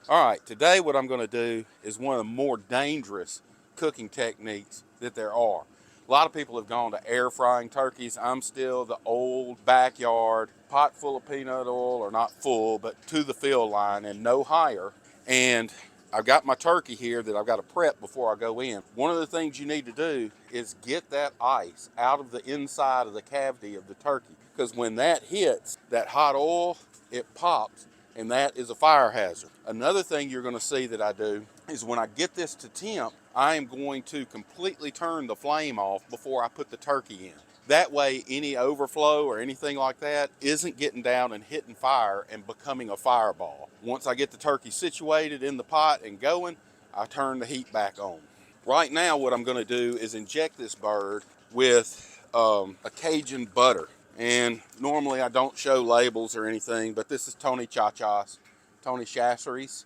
All right, today what I'm going to do is one of the more dangerous cooking techniques that there are. A lot of people have gone to air frying turkeys. I'm still the old backyard pot full of peanut oil, or not full, but to the fill line and no higher. And I've got my turkey here that I've got to prep before I go in. One of the things you need to do is get that ice out of the inside of the cavity of the turkey, because when that hits that hot oil, it pops, and that is a fire hazard. Another thing you're going to see that I do is when I get this to temp, I am going to completely turn the flame off before I put the turkey in. That way, any overflow or anything like that isn't getting down and hitting fire and becoming a fireball. Once I get the turkey situated in the pot and going, I turn the heat back on. Right now, what I'm going to do is inject this bird with a Cajun butter. And normally I don't show labels or anything, but this is Tony Cha-Cha's, Tony Chasseries.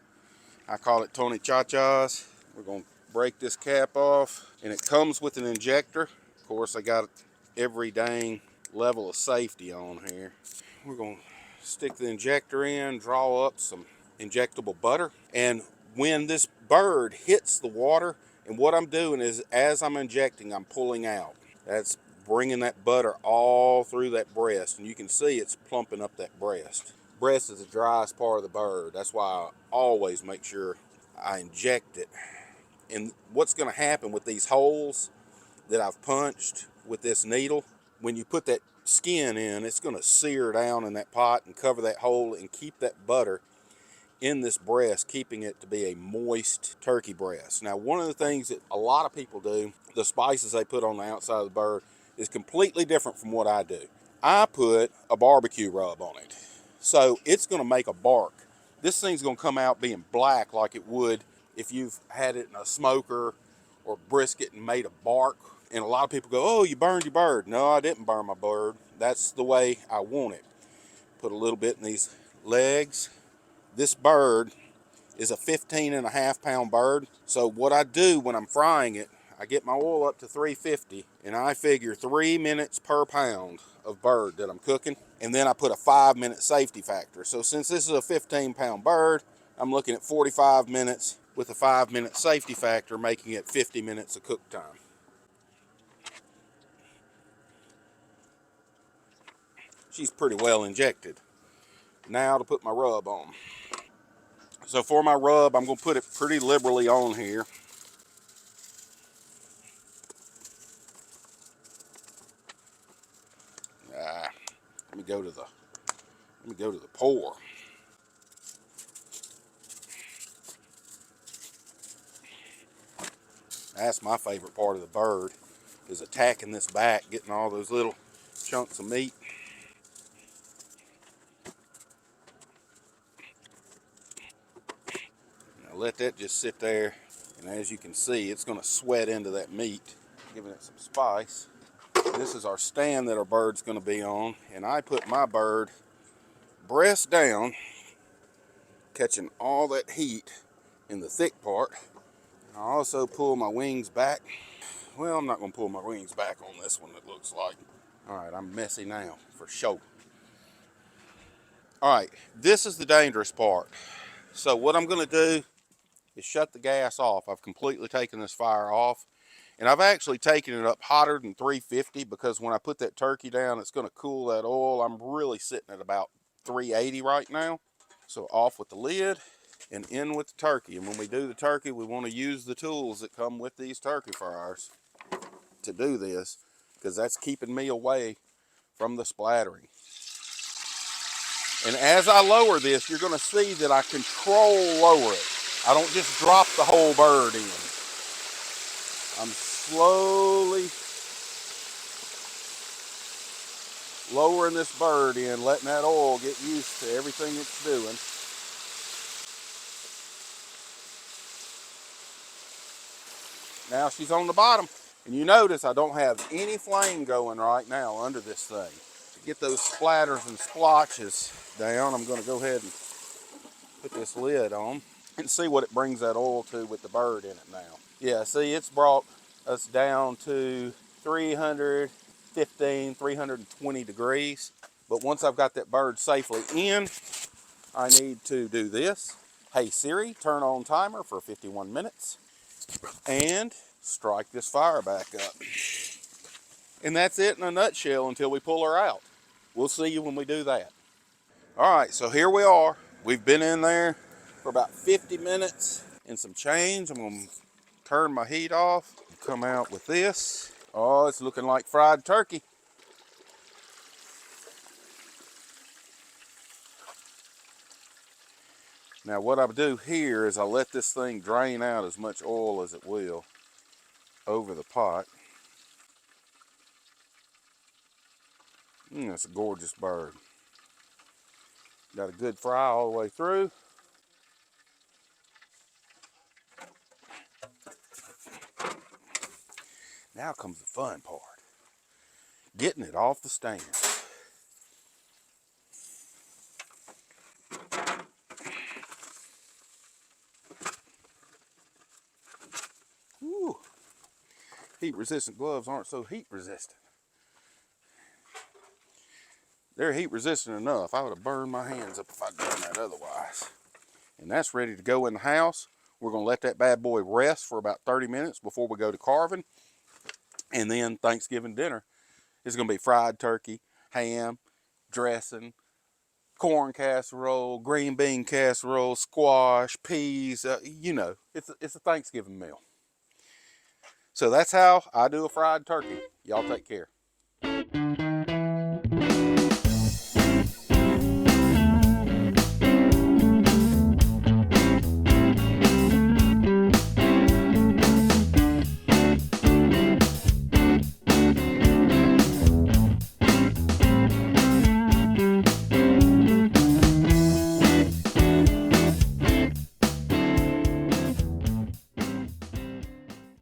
I call it Tony Cha-Cha's. We're going to break this cap off, and it comes with an injector. Of course, I got every dang level of safety on here. We're going to stick the injector in, draw up some injectable butter, and when this bird hits the water, and what I'm doing is as I'm injecting, I'm pulling out. That's bringing that butter all through that breast, and you can see it's plumping up that breast. Breast is the driest part of the bird. That's why I always make sure I inject it. And what's going to happen with these holes that I've punched with this needle, when you put that skin in, it's going to sear down in that pot and cover that hole and keep that butter in this breast, keeping it to be a moist turkey breast. Now, one of the things that a lot of people do, the spices they put on the outside of the bird, is completely different from what I do. I put a barbecue rub on it, so it's going to make a bark. This thing's going to come out being black like it would if you've had it in a smoker or brisket and made a bark. And a lot of people go, oh, you burned your bird. No, I didn't burn my bird. That's the way I want it. Put a little bit in these legs. This bird is a 15.5 pound bird. So what I do when I'm frying it, I get my oil up to 350, and I figure 3 minutes per pound of bird that I'm cooking. And then I put a 5-minute safety factor. So since this is a 15-pound bird, I'm looking at 45 minutes with a 5-minute safety factor, making it 50 minutes of cook time. She's pretty well injected. Now to put my rub on. So for my rub, I'm going to put it pretty liberally on here. Let me go to the pour. That's my favorite part of the bird, is attacking this back, getting all those little chunks of meat. Now let that just sit there, and as you can see, it's going to sweat into that meat, giving it some spice. This is our stand that our bird's going to be on, and I put my bird breast down, catching all that heat in the thick part. I also pull my wings back. Well, I'm not going to pull my wings back on this one, it looks like. All right, I'm messy now, for sure. All right, this is the dangerous part. So what I'm going to do is shut the gas off. I've completely taken this fire off, and I've actually taken it up hotter than 350, because when I put that turkey down, it's going to cool that oil. I'm really sitting at about 380 right now. So off with the lid and in with the turkey. And when we do the turkey, we want to use the tools that come with these turkey fryers to do this, because that's keeping me away from the splattering. And as I lower this, you're going to see that I control lower it. I don't just drop the whole bird in. I'm slowly lowering this bird in, letting that oil get used to everything it's doing. Now she's on the bottom. And you notice I don't have any flame going right now under this thing. To get those splatters and splotches down, I'm going to go ahead and put this lid on and see what it brings that oil to with the bird in it now. Yeah, see, it's brought us down to 315, 320 degrees. But once I've got that bird safely in, I need to do this. Hey Siri, turn on timer for 51 minutes and strike this fire back up. And that's it in a nutshell until we pull her out. We'll see you when we do that. All right, so here we are. We've been in there for about 50 minutes and some change. I'm gonna turn my heat off, come out with this. Oh, it's looking like fried turkey. Now what I do here is I let this thing drain out as much oil as it will over the pot. That's a gorgeous bird. Got a good fry all the way through. Now comes the fun part. Getting it off the stand. Woo. Heat resistant gloves aren't so heat resistant. They're heat resistant enough. I would have burned my hands up if I'd done that otherwise. And that's ready to go in the house. We're going to let that bad boy rest for about 30 minutes before we go to carving. And then Thanksgiving dinner is going to be fried turkey, ham, dressing, corn casserole, green bean casserole, squash, peas. You know, it's a Thanksgiving meal. So that's how I do a fried turkey. Y'all take care.